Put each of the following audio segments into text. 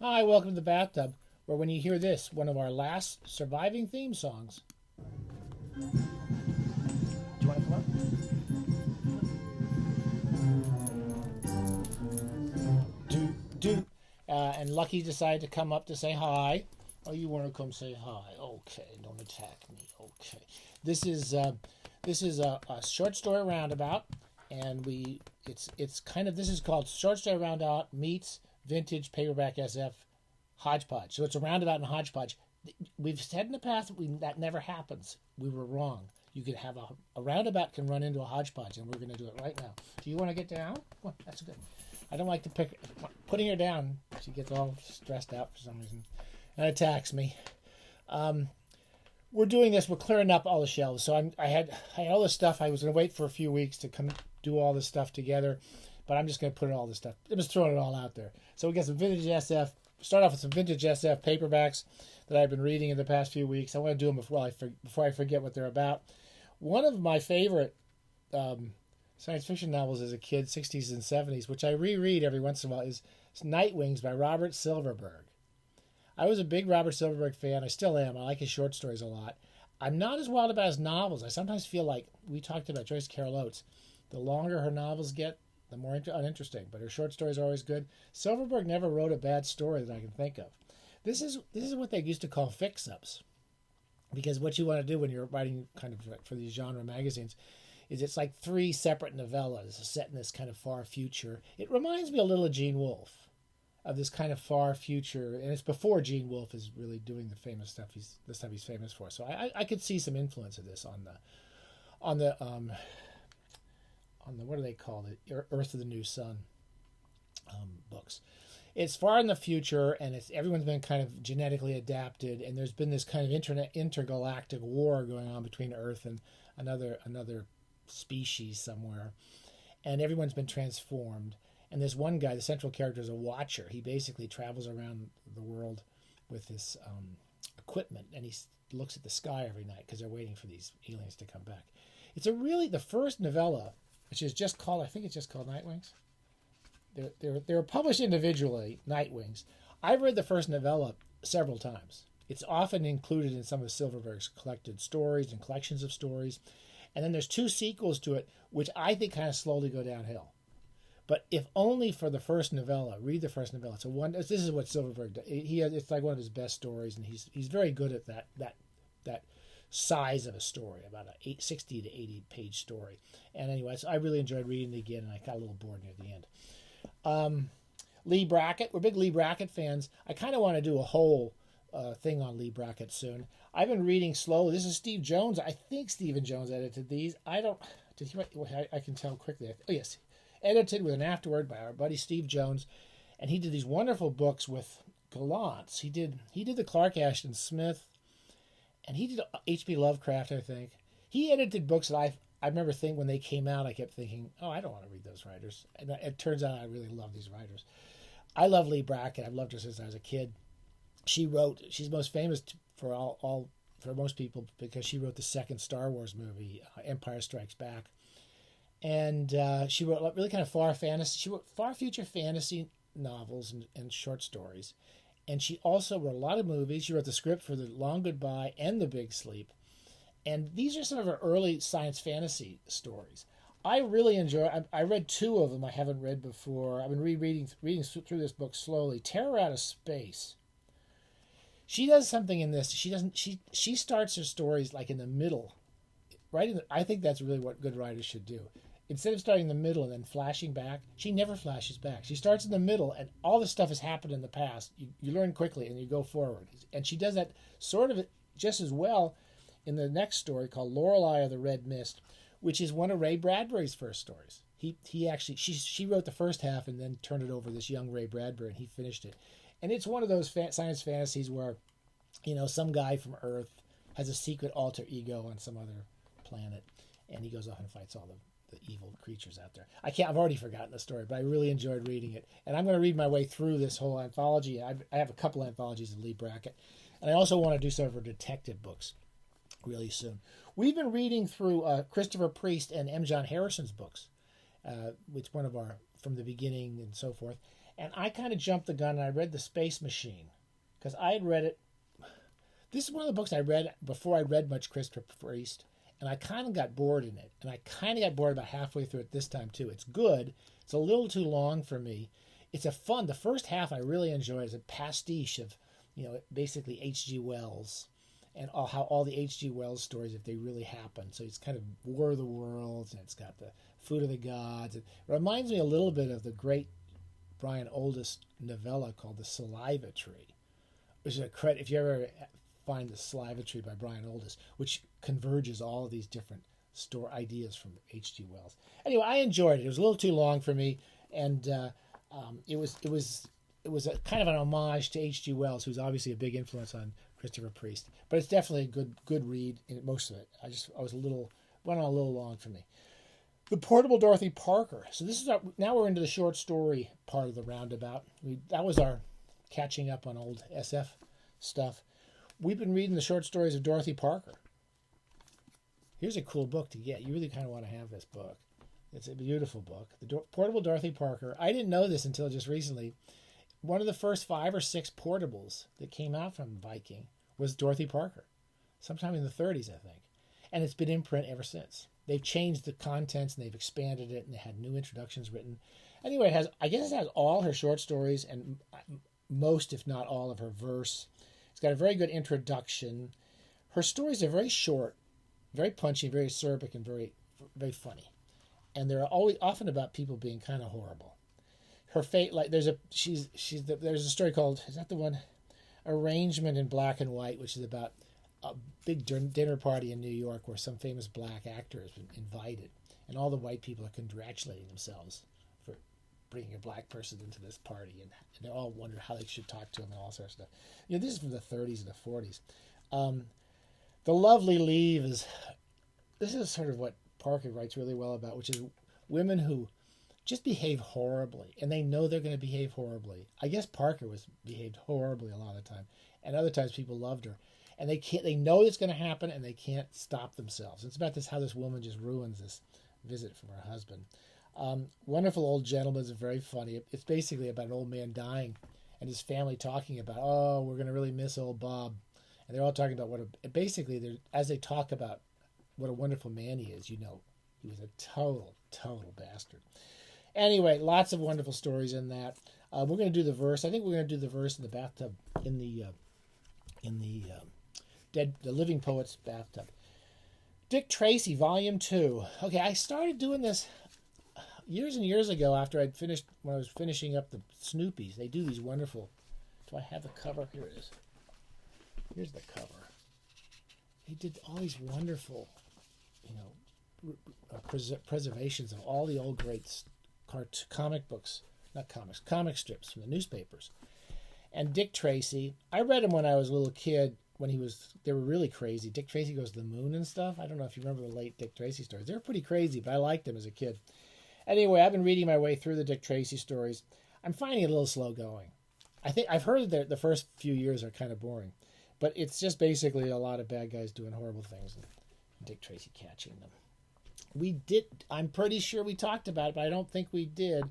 Hi, welcome to the bathtub, where when you hear this, one of our last surviving theme songs. Do you want to come up? Do, do. And Lucky decided to come up to say hi. Oh, you want to come say hi? Okay, don't attack me. Okay. This is a short story roundabout, and it's kind of, this is called Short Story Roundabout meets Vintage Paperback SF Hodgepodge. So it's a roundabout and hodgepodge. We've said in the past that never happens. We were wrong. You could have a roundabout can run into a hodgepodge, and we're going to do it right now. Do you want to get down? Come on, that's good. I don't like to putting her down. She gets all stressed out for some reason and attacks me. We're doing this. We're clearing up all the shelves. So I had all this stuff. I was going to wait for a few weeks to come do all this stuff together, but I'm just going to put all this stuff. I'm just throwing it all out there. So we got some vintage SF. Start off with some vintage SF paperbacks that I've been reading in the past few weeks. I want to do them before I forget what they're about. One of my favorite science fiction novels as a kid, 60s and 70s, which I reread every once in a while, is Nightwings by Robert Silverberg. I was a big Robert Silverberg fan. I still am. I like his short stories a lot. I'm not as wild about his novels. I sometimes feel like, we talked about Joyce Carol Oates, the longer her novels get, the more uninteresting. But her short stories are always good. Silverberg never wrote a bad story that I can think of. This is what they used to call fix-ups. Because what you want to do when you're writing kind of for these genre magazines is it's like 3 separate novellas set in this kind of far future. It reminds me a little of Gene Wolfe, of this kind of far future, and it's before Gene Wolfe is really doing the famous stuff he's famous for. So I could see some influence of this on the what do they call it? Earth of the New Sun books. It's far in the future, and everyone's been kind of genetically adapted, and there's been this kind of intergalactic war going on between Earth and another species somewhere, and everyone's been transformed. And there's one guy, the central character, is a watcher. He basically travels around the world with this equipment, and he looks at the sky every night because they're waiting for these aliens to come back. It's the first novella, which is just called, I think it's just called Nightwings. They're published individually, Nightwings. I've read the first novella several times. It's often included in some of Silverberg's collected stories and collections of stories. And then there's 2 sequels to it, which I think kind of slowly go downhill. But if only for the first novella, read the first novella. This is what Silverberg does. It's like one of his best stories, and he's very good at that size of a story, about a 60 to 80 page story. And anyway, so I really enjoyed reading it again, and I got a little bored near the end. Leigh Brackett. We're big Leigh Brackett fans. I kind of want to do a whole thing on Leigh Brackett soon. I've been reading slowly. This is Steve Jones. I think Stephen Jones edited these. I don't. Did he? I can tell quickly. Oh yes, edited with an afterword by our buddy Steve Jones, and he did these wonderful books with Gallants. He did the Clark Ashton Smith, and he did H.P. Lovecraft. I think he edited books that I remember when they came out, I kept thinking, oh, I don't want to read those writers. And it turns out I really love these writers. I love Leigh Brackett. I've loved her since I was a kid. She's most famous for most people because she wrote the second Star Wars movie, Empire Strikes Back. And she wrote really kind of far fantasy. She wrote far future fantasy novels and short stories. And she also wrote a lot of movies. She wrote the script for The Long Goodbye and The Big Sleep. And these are some of her early science fantasy stories. I really enjoy. I read 2 of them I haven't read before. I've been reading through this book slowly. Terror Out of Space. She does something in this. She starts her stories like in the middle, right? I think that's really what good writers should do. Instead of starting in the middle and then flashing back, she never flashes back. She starts in the middle, and all this stuff has happened in the past. You learn quickly, and you go forward. And she does that sort of just as well in the next story called Lorelei of the Red Mist, which is one of Ray Bradbury's first stories. She wrote the first half and then turned it over to this young Ray Bradbury, and he finished it. And it's one of those science fantasies where, some guy from Earth has a secret alter ego on some other planet, and he goes off and fights all the evil creatures out there. I've already forgotten the story, but I really enjoyed reading it. And I'm going to read my way through this whole anthology. I have a couple anthologies of Leigh Brackett, and I also want to do some of her detective books really soon. We've been reading through Christopher Priest and M. John Harrison's books, which one of our From the Beginning and so forth. And I kind of jumped the gun and I read The Space Machine because I had read it. This is one of the books I read before I read much Christopher Priest, and I kind of got bored in it. And I kind of got bored about halfway through it this time too. It's good. It's a little too long for me. It's the first half I really enjoy is a pastiche of, basically H.G. Wells and how all the H.G. Wells stories, if they really happen. So it's kind of War of the Worlds, and it's got the Food of the Gods. It reminds me a little bit of the great Brian Oldest novella called The Saliva Tree, which is a credit, if you ever find The Saliva Tree by Brian Oldest, which converges all of these different ideas from H.G. Wells. Anyway, I enjoyed it. It was a little too long for me, and it was a kind of an homage to H.G. Wells, who's obviously a big influence on Christopher Priest. But it's definitely a good wread in most of it. Went on a little long for me. The Portable Dorothy Parker. So this is now we're into the short story part of the Roundabout. That was our catching up on old SF stuff. We've been reading the short stories of Dorothy Parker. Here's a cool book to get. You really kind of want to have this book. It's a beautiful book. The Portable Dorothy Parker. I didn't know this until just recently. One of the first 5 or 6 portables that came out from Viking was Dorothy Parker, sometime in the 30s, I think. And it's been in print ever since. They've changed the contents and they've expanded it and they had new introductions written. Anyway, it has all her short stories and most, if not all, of her verse. It's got a very good introduction. Her stories are very short, very punchy, very acerbic, and very, very funny. And they're often about people being kind of horrible. Her fate, there's a story called, is that the one? Arrangement in Black and White, which is about a big dinner party in New York where some famous black actor has been invited, and all the white people are congratulating themselves for bringing a black person into this party, and they all wonder how they should talk to him and all sorts of stuff. This is from the 30s and the 40s. The Lovely Leave this is sort of what Parker writes really well about, which is women who just behave horribly, and they know they're going to behave horribly. I guess Parker behaved horribly a lot of the time, and other times people loved her. And they know it's going to happen, and they can't stop themselves. It's about how this woman just ruins this visit from her husband. Wonderful Old Gentleman is very funny. It's basically about an old man dying and his family talking about, oh, we're going to really miss old Bob. And they're all talking about as they talk about what a wonderful man he is, he was a total bastard. Anyway, lots of wonderful stories in that. We're going to do the verse. I think we're going to do the verse in the bathtub, in the Living Poet's bathtub. Dick Tracy, Volume 2. Okay, I started doing this years and years ago when I was finishing up the Snoopies. They do these wonderful... Do I have the cover? Here it is. Here's the cover. They did all these wonderful, preservations of all the old great comic books, not comics, comic strips from the newspapers. And Dick Tracy, I read him when I was a little kid, they were really crazy. Dick Tracy Goes to the Moon and stuff. I don't know if you remember the late Dick Tracy stories. They were pretty crazy, but I liked them as a kid. Anyway, I've been reading my way through the Dick Tracy stories. I'm finding it a little slow going. I think I've heard that the first few years are kind of boring, but it's just basically a lot of bad guys doing horrible things and Dick Tracy catching them. I'm pretty sure we talked about it, but I don't think we did.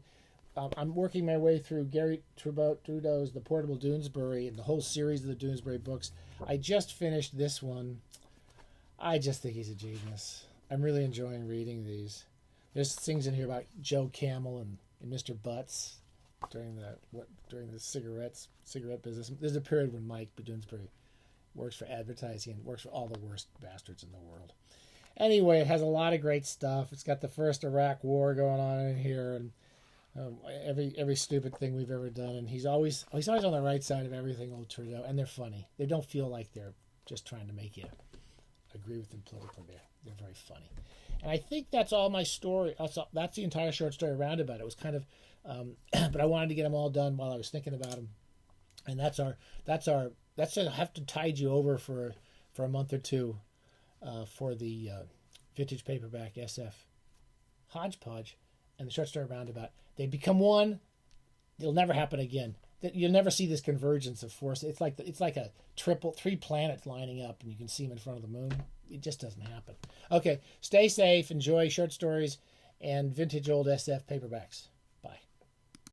I'm working my way through Gary Trudeau's The Portable Doonesbury and the whole series of the Doonesbury books. I just finished this one. I just think he's a genius. I'm really enjoying reading these. There's things in here about Joe Camel and Mr. Butts during the cigarette business. There's a period when Mike Doonesbury works for advertising and works for all the worst bastards in the world. Anyway, it has a lot of great stuff. It's got the first Iraq War going on in here, and every stupid thing we've ever done. And he's always on the right side of everything, old Trudeau. And they're funny. They don't feel like they're just trying to make you agree with them politically. They're very funny. And I think that's all my story. That's the entire short story Roundabout. It was kind of, but I wanted to get them all done while I was thinking about them. And that's I have to tide you over for a month or two for the vintage paperback SF Hodgepodge and the short story Roundabout. They become one. It'll never happen again. You'll never see this convergence of force. It's like a 3 planets lining up, and you can see them in front of the moon. It just doesn't happen. Okay, stay safe. Enjoy short stories and vintage old SF paperbacks.